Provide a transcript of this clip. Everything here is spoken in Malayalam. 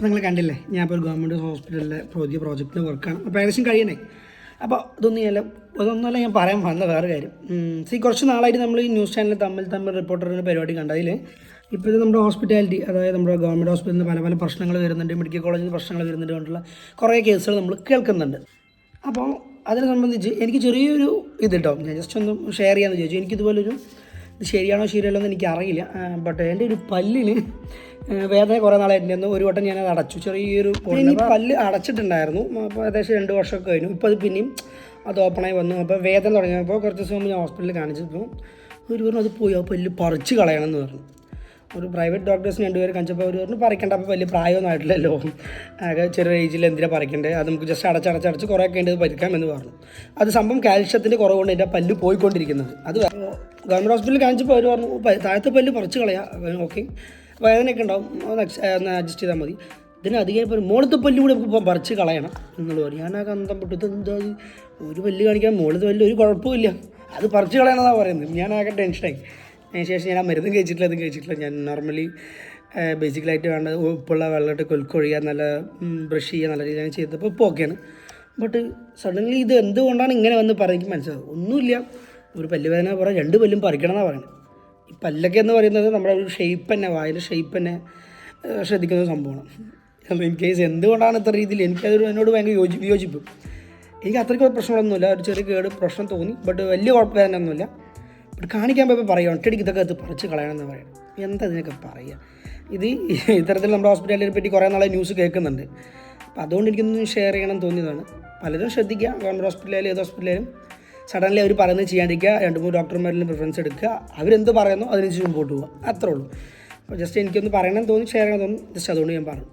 നിങ്ങൾ കണ്ടില്ലേ, ഞാൻ ഇപ്പോൾ ഒരു ഗവൺമെൻറ് ഹോസ്പിറ്റലിലെ പുതിയ പ്രോജക്റ്റിന് വർക്കാണ്. അപ്പോൾ ഏകദേശം കഴിയണേ. അപ്പോൾ അതൊന്നുമല്ല ഞാൻ പറയാൻ വന്ന വേറെ കാര്യം. കുറച്ച് നാളായിട്ട് നമ്മൾ ഈ ന്യൂസ് ചാനലിൽ തമ്മിൽ റിപ്പോർട്ടറിൻ്റെ പരിപാടി കണ്ടതിൽ ഇപ്പോൾ ഇത് നമ്മുടെ ഹോസ്പിറ്റാലിറ്റി, അതായത് നമ്മുടെ ഗവൺമെൻറ് ഹോസ്പിറ്റലിൽ നിന്ന് പല പ്രശ്നങ്ങൾ വരുന്നുണ്ട്, മെഡിക്കൽ കോളേജിൽ നിന്ന് പ്രശ്നങ്ങൾ വരുന്നുണ്ട് കൊണ്ടുള്ള കുറേ കേസുകൾ നമ്മൾ കേൾക്കുന്നുണ്ട്. അപ്പോൾ അതിനെ സംബന്ധിച്ച് എനിക്ക് ചെറിയൊരു കേട്ടോ, ഞാൻ ജസ്റ്റ് ഒന്ന് ഷെയർ ചെയ്യാമെന്ന് ചോദിച്ചു. എനിക്കിതുപോലൊരു ഇത് ശരിയാണോ ശരിയല്ലോ എന്ന് എനിക്കറിയില്ല. ബട്ട് എൻ്റെ ഒരു പല്ലിന് വേദന കുറേ നാളായിട്ടുണ്ടായിരുന്നു. ഒരു വട്ടം ഞാനത് അടച്ചു, ചെറിയൊരു പല്ല് അടച്ചിട്ടുണ്ടായിരുന്നു. അപ്പോൾ ഏകദേശം 2 വർഷമൊക്കെ കഴിഞ്ഞു. ഇപ്പോൾ അത് പിന്നെയും അത് ഓപ്പണായി വന്നു. അപ്പോൾ വേദന തുടങ്ങിയപ്പോൾ കുറച്ച് ദിവസം മുമ്പ് ഞാൻ ഹോസ്പിറ്റലിൽ കാണിച്ചപ്പോൾ ഒരു പറഞ്ഞു അത് പോയി ആ പല്ല് പറിച്ച് കളയണമെന്ന് പറഞ്ഞു. ഒരു പ്രൈവറ്റ് ഡോക്ടേഴ്സിന് 2 പേര് കാണിച്ചപ്പോൾ അവർ പറഞ്ഞു പറിക്കേണ്ട, അപ്പോൾ വലിയ പ്രായമൊന്നും ആയിട്ടില്ലല്ലോ, ആകെ ചെറിയ ഏജിൽ എന്തിനാണ് പറിക്കേണ്ടത്, അത് നമുക്ക് ജസ്റ്റ് അടച്ചടച്ച് കുറേ ഒക്കെ ഉണ്ട് പരിക്കാമെന്ന് പറഞ്ഞു. അത് സംഭവം കാൽഷ്യത്തിൻ്റെ കുറവുകൊണ്ട് എൻ്റെ പല്ല് പോയിക്കൊണ്ടിരിക്കുന്നത്. അത് ഗവൺമെൻറ് ഹോസ്പിറ്റലിൽ കാണിച്ചപ്പോൾ അവർ പറഞ്ഞു താഴത്തെ പല്ല് പറിച്ച് കളയാം, ഓക്കെ വേദനയൊക്കെ ഉണ്ടാവും, ഒന്ന് അഡ്ജസ്റ്റ് ചെയ്താൽ മതി. ഇതിനധികം ഇപ്പോൾ മുകളത്തെ പല്ല് കൂടി നമുക്ക് പറിച്ച് കളയണം എന്നുള്ളത് പറഞ്ഞു. ഞാനൊക്കെ അന്തം പെട്ടു, ഇതെന്താ ഒരു പല്ല് കാണിക്കാൻ മുകളത്തെ പല്ല് ഒരു കുഴപ്പമില്ല, അത് പറിച്ച് കളയണമെന്നാണ് പറയുന്നത്. ഞാനാകെ ടെൻഷനായി. അതിനുശേഷം ഞാൻ ആ മരുന്നും കഴിച്ചിട്ടില്ല. ഞാൻ നോർമലി ബേസിക്കലായിട്ട് വേണ്ടത് ഉപ്പുള്ള വെള്ളമിട്ട് കൊൽക്കൊഴിയുക, നല്ല ബ്രഷ് ചെയ്യുക, നല്ല രീതിയിൽ ചെയ്തപ്പോൾ ഇപ്പോൾ ഓക്കെയാണ്. ബട്ട് സഡൻലി ഇത് എന്തുകൊണ്ടാണ് ഇങ്ങനെ വന്ന് പറയുന്നത് മനസ്സിലാവും. ഒന്നുമില്ല, ഒരു പല്ല് വേദന പറയാം, 2 പല്ലും പറിക്കണം എന്നാണ് പറയുന്നത്. ഈ പല്ലൊക്കെ എന്ന് പറയുന്നത് നമ്മുടെ ഒരു ഷേപ്പ് തന്നെ, വായിലെ ഷേപ്പ് തന്നെ ശ്രദ്ധിക്കുന്ന സംഭവമാണ്. ഇൻ കേസ് എന്തുകൊണ്ടാണ് ഇത്ര രീതിയിൽ എന്നോട് ഭയങ്കര വിയോജിപ്പ്. എനിക്ക് അത്രയ്ക്ക് പ്രശ്നങ്ങളൊന്നുമില്ല, ഒരു ചെറിയ കേട് പ്രശ്നം തോന്നി, ബട്ട് വലിയ കുഴപ്പമൊന്നുമില്ല. ബട്ട് കാണിക്കാൻ പോയപ്പോൾ പറയാം ഒറ്റയടിക്ക് ഇതൊക്കെ അത് പറിച്ച് കളയണമെന്ന് പറയണം. എന്താ ഇതിനൊക്കെ പറയുക? ഇത്തരത്തിൽ നമ്മുടെ ഹോസ്പിറ്റലിനെ പറ്റി കുറേ നാളെ ന്യൂസ് കേൾക്കുന്നുണ്ട്. അപ്പോൾ അതുകൊണ്ട് എനിക്കൊന്ന് ഷെയർ ചെയ്യണം തോന്നിയതാണ്. പലരും ശ്രദ്ധിക്കുക, ഗവൺമെൻറ് ഹോസ്പിറ്റലായാലും ഏത് ഹോസ്പിറ്റലായാലും സഡൻലി അവർ പറയുന്നത് ചെയ്യാണ്ടിരിക്കുക, 2-3 ഡോക്ടർമാരിൽ പ്രിഫറൻസ് എടുക്കുക, അവരെന്ത് പറയുന്നോ അതിനനുസരിച്ച് മുമ്പോട്ട് പോവുക, അത്രേ ഉള്ളൂ. അപ്പോൾ ജസ്റ്റ് എനിക്കൊന്ന് പറയണമെന്ന് തോന്നി, ഷെയർ ചെയ്യണം തോന്നി, ജസ്റ്റ് അതുകൊണ്ട് ഞാൻ പറഞ്ഞു.